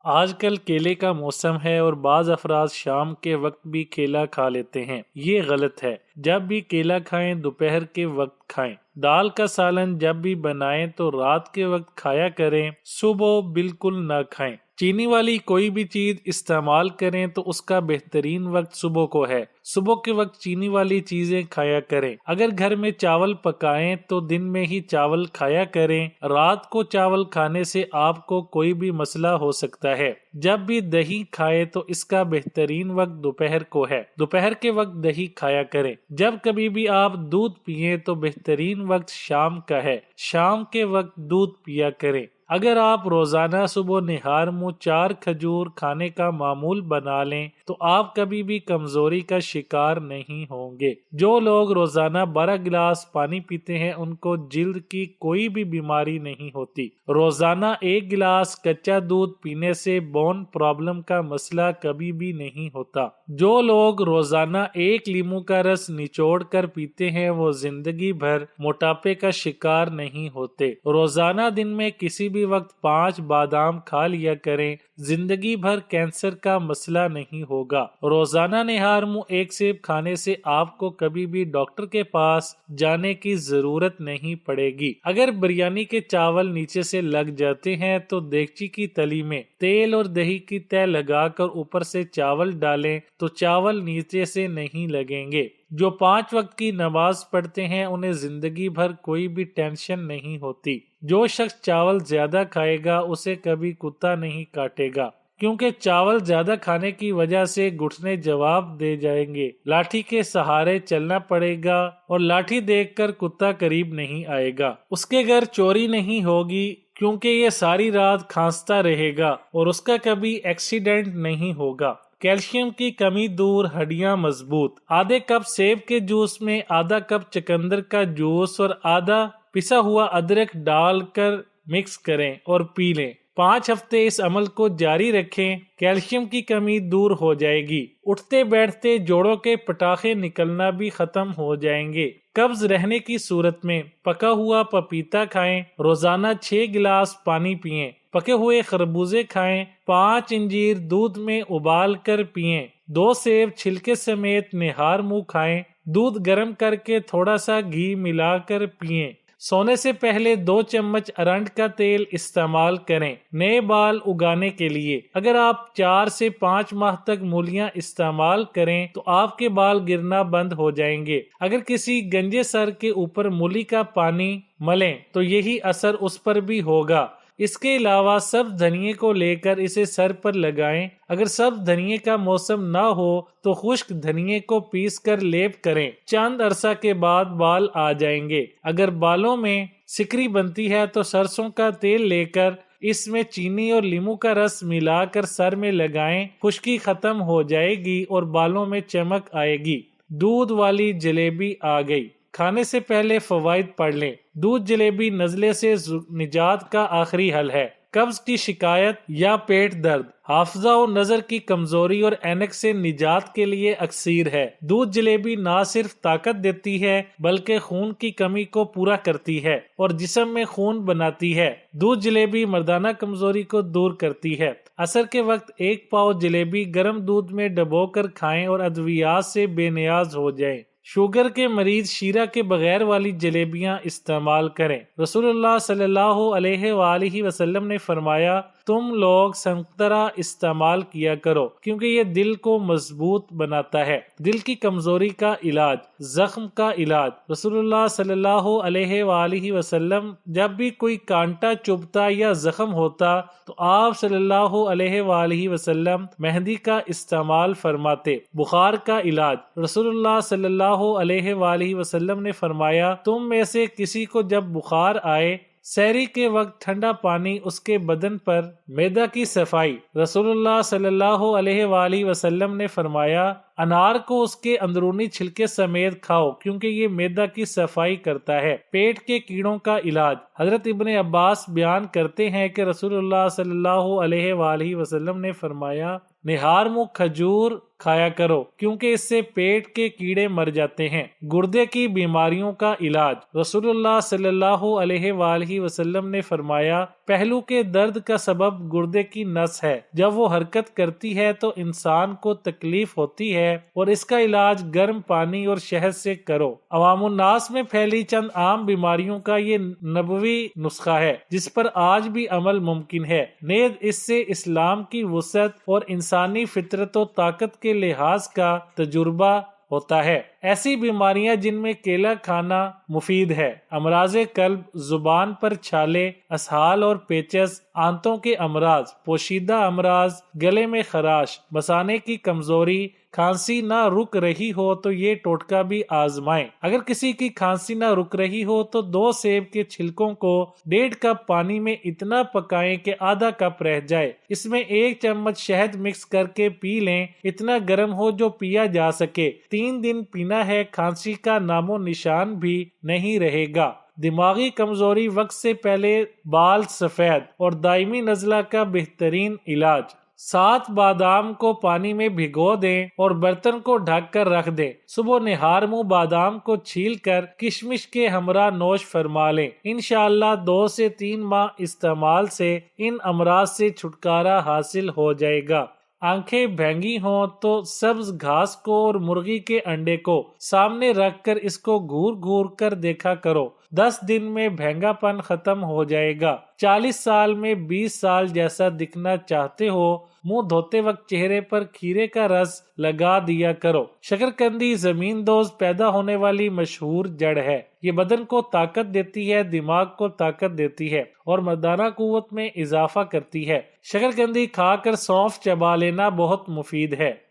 آج کل کیلے کا موسم ہے اور بعض افراد شام کے وقت بھی کیلا کھا لیتے ہیں۔ یہ غلط ہے۔ جب بھی کیلا کھائیں دوپہر کے وقت کھائیں۔ دال کا سالن جب بھی بنائیں تو رات کے وقت کھایا کریں، صبح بالکل نہ کھائیں۔ چینی والی کوئی بھی چیز استعمال کریں تو اس کا بہترین وقت صبح کو ہے۔ صبح کے وقت چینی والی چیزیں کھایا کریں۔ اگر گھر میں چاول پکائیں تو دن میں ہی چاول کھایا کریں۔ رات کو چاول کھانے سے آپ کو کوئی بھی مسئلہ ہو سکتا ہے۔ جب بھی دہی کھائے تو اس کا بہترین وقت دوپہر کو ہے۔ دوپہر کے وقت دہی کھایا کریں۔ جب کبھی بھی آپ دودھ پئیں تو بہترین وقت شام کا ہے۔ شام کے وقت دودھ پیا کریں۔ اگر آپ روزانہ صبح نہار منہ 4 کھجور کھانے کا معمول بنا لیں تو آپ کبھی بھی کمزوری کا شکار نہیں ہوں گے۔ جو لوگ روزانہ 12 گلاس پانی پیتے ہیں ان کو جلد کی کوئی بھی بیماری نہیں ہوتی۔ روزانہ 1 گلاس کچا دودھ پینے سے بون پرابلم کا مسئلہ کبھی بھی نہیں ہوتا۔ جو لوگ روزانہ 1 لیموں کا رس نچوڑ کر پیتے ہیں وہ زندگی بھر موٹاپے کا شکار نہیں ہوتے۔ روزانہ دن میں کسی بھی وقت 5 بادام کھا لیا کریں، زندگی بھر کینسر کا مسئلہ نہیں ہوگا۔ روزانہ نہار منہ 1 سیب کھانے سے آپ کو کبھی بھی ڈاکٹر کے پاس جانے کی ضرورت نہیں پڑے گی۔ اگر بریانی کے چاول نیچے سے لگ جاتے ہیں تو دیگچی کی تلی میں تیل اور دہی کی تہ لگا کر اوپر سے چاول ڈالیں تو چاول نیچے سے نہیں لگیں گے۔ جو 5 وقت کی نماز پڑھتے ہیں انہیں زندگی بھر کوئی بھی ٹینشن نہیں ہوتی۔ جو شخص چاول زیادہ کھائے گا اسے کبھی کتا نہیں کاٹے گا، کیونکہ چاول زیادہ کھانے کی وجہ سے گھٹنے جواب دے جائیں گے۔ لاٹھی کے سہارے چلنا پڑے گا اور لاٹھی دیکھ کر کتا قریب نہیں آئے گا۔ اس کے گھر چوری نہیں ہوگی کیونکہ یہ ساری رات کھانستا رہے گا اور اس کا کبھی ایکسیڈنٹ نہیں ہوگا۔ کیلشیم کی کمی دور، ہڈیاں مضبوط۔ آدھے کپ سیب کے جوس میں آدھا کپ چقندر کا جوس اور آدھا پسا ہوا ادرک ڈال کر مکس کریں اور پی لیں۔ 5 ہفتے اس عمل کو جاری رکھیں، کیلشیم کی کمی دور ہو جائے گی۔ اٹھتے بیٹھتے جوڑوں کے پٹاخے نکلنا بھی ختم ہو جائیں گے۔ قبض رہنے کی صورت میں پکا ہوا پپیتا کھائیں، روزانہ 6 گلاس پانی پئیں۔ پکے ہوئے خربوزے کھائیں، 5 انجیر دودھ میں ابال کر پئیں۔ 2 سیب چھلکے سمیت نہار منہ کھائیں۔ دودھ گرم کر کے تھوڑا سا گھی ملا کر پئیں۔ سونے سے پہلے 2 چمچ ارنڈ کا تیل استعمال کریں نئے بال اگانے کے لیے۔ اگر آپ 4 سے 5 ماہ تک مولیاں استعمال کریں تو آپ کے بال گرنا بند ہو جائیں گے۔ اگر کسی گنجے سر کے اوپر مولی کا پانی ملیں تو یہی اثر اس پر بھی ہوگا۔ اس کے علاوہ سبز دھنیے کو لے کر اسے سر پر لگائیں۔ اگر سبز دھنیے کا موسم نہ ہو تو خشک دھنیے کو پیس کر لیپ کریں۔ چند عرصہ کے بعد بال آ جائیں گے۔ اگر بالوں میں سکری بنتی ہے تو سرسوں کا تیل لے کر اس میں چینی اور لیموں کا رس ملا کر سر میں لگائیں، خشکی ختم ہو جائے گی اور بالوں میں چمک آئے گی۔ دودھ والی جلیبی آ گئی۔ کھانے سے پہلے فوائد پڑھ لیں۔ دودھ جلیبی نزلے سے نجات کا آخری حل ہے۔ قبض کی شکایت یا پیٹ درد، حافظہ و نظر کی کمزوری اور اینک سے نجات کے لیے اکسیر ہے۔ دودھ جلیبی نہ صرف طاقت دیتی ہے بلکہ خون کی کمی کو پورا کرتی ہے اور جسم میں خون بناتی ہے۔ دودھ جلیبی مردانہ کمزوری کو دور کرتی ہے۔ عصر کے وقت 1 پاؤ جلیبی گرم دودھ میں ڈبو کر کھائیں اور ادویات سے بے نیاز ہو جائیں۔ شوگر کے مریض شیرہ کے بغیر والی جلیبیاں استعمال کریں۔ رسول اللہ صلی اللہ علیہ وآلہ وسلم نے فرمایا، تم لوگ سنترا استعمال کیا کرو کیونکہ یہ دل کو مضبوط بناتا ہے۔ دل کی کمزوری کا علاج، زخم کا علاج۔ رسول اللہ صلی اللہ علیہ وآلہ وسلم جب بھی کوئی کانٹا چبھتا یا زخم ہوتا تو آپ صلی اللہ علیہ وآلہ وسلم مہندی کا استعمال فرماتے۔ بخار کا علاج، رسول اللہ صلی اللہ علیہ وآلہ وسلم نے فرمایا، تم میں سے کسی کو جب بخار آئے سحری کے وقت ٹھنڈا پانی اس کے بدن پر، معدہ کی صفائی۔ رسول اللہ صلی اللہ علیہ وآلہ وسلم نے فرمایا، انار کو اس کے اندرونی چھلکے سمیت کھاؤ کیونکہ یہ معدہ کی صفائی کرتا ہے۔ پیٹ کے کیڑوں کا علاج، حضرت ابن عباس بیان کرتے ہیں کہ رسول اللہ صلی اللہ علیہ وآلہ وسلم نے فرمایا، نہار منہ کھجور کھایا کرو کیونکہ اس سے پیٹ کے کیڑے مر جاتے ہیں۔ گردے کی بیماریوں کا علاج۔ رسول اللہ صلی اللہ علیہ وآلہ وسلم نے فرمایا، پہلو کے درد کا سبب گردے کی نس ہے، جب وہ حرکت کرتی ہے تو انسان کو تکلیف ہوتی ہے اور اس کا علاج گرم پانی اور شہد سے کرو۔ عوام الناس میں پھیلی چند عام بیماریوں کا یہ نبوی نسخہ ہے جس پر آج بھی عمل ممکن ہے۔ نیز اس سے اسلام کی وسعت اور انسانی فطرت و طاقت کے لحاظ کا تجربہ ہوتا ہے۔ ایسی بیماریاں جن میں کیلا کھانا مفید ہے: امراض قلب، زبان پر چھالے، اسہال اور پیچس، آنتوں کے امراض، پوشیدہ امراض، گلے میں خراش، مثانے کی کمزوری، کھانسی نہ رک رہی ہو تو یہ ٹوٹکا بھی آزمائیں۔ اگر کسی کی کھانسی نہ رک رہی ہو تو 2 سیب کے چھلکوں کو 1.5 کپ پانی میں اتنا پکائیں کہ آدھا کپ رہ جائے، اس میں 1 چمچ شہد مکس کر کے پی لیں، اتنا گرم ہو جو پیا جا سکے۔ 3 دن پینا ہے، کھانسی کا نام و نشان بھی نہیں رہے گا۔ دماغی کمزوری، وقت سے پہلے بال سفید اور دائمی نزلہ کا بہترین علاج۔ 7 بادام کو پانی میں بھگو دیں اور برتن کو ڈھک کر رکھ دیں۔ صبح نہار منہ بادام کو چھیل کر کشمش کے ہمراہ نوش فرما لیں۔ انشاءاللہ 2 سے 3 ماہ استعمال سے ان امراض سے چھٹکارا حاصل ہو جائے گا۔ آنکھیں بھینگی ہوں تو سبز گھاس کو اور مرغی کے انڈے کو سامنے رکھ کر اس کو گھور گھور کر دیکھا کرو، 10 دن میں بھینگا پن ختم ہو جائے گا۔ 40 سال میں 20 سال جیسا دکھنا چاہتے ہو، منہ دھوتے وقت چہرے پر کھیرے کا رس لگا دیا کرو۔ شکرکندی زمین دوز پیدا ہونے والی مشہور جڑ ہے۔ یہ بدن کو طاقت دیتی ہے، دماغ کو طاقت دیتی ہے اور مردانہ قوت میں اضافہ کرتی ہے۔ شکرکندی کھا کر سونف چبا لینا بہت مفید ہے۔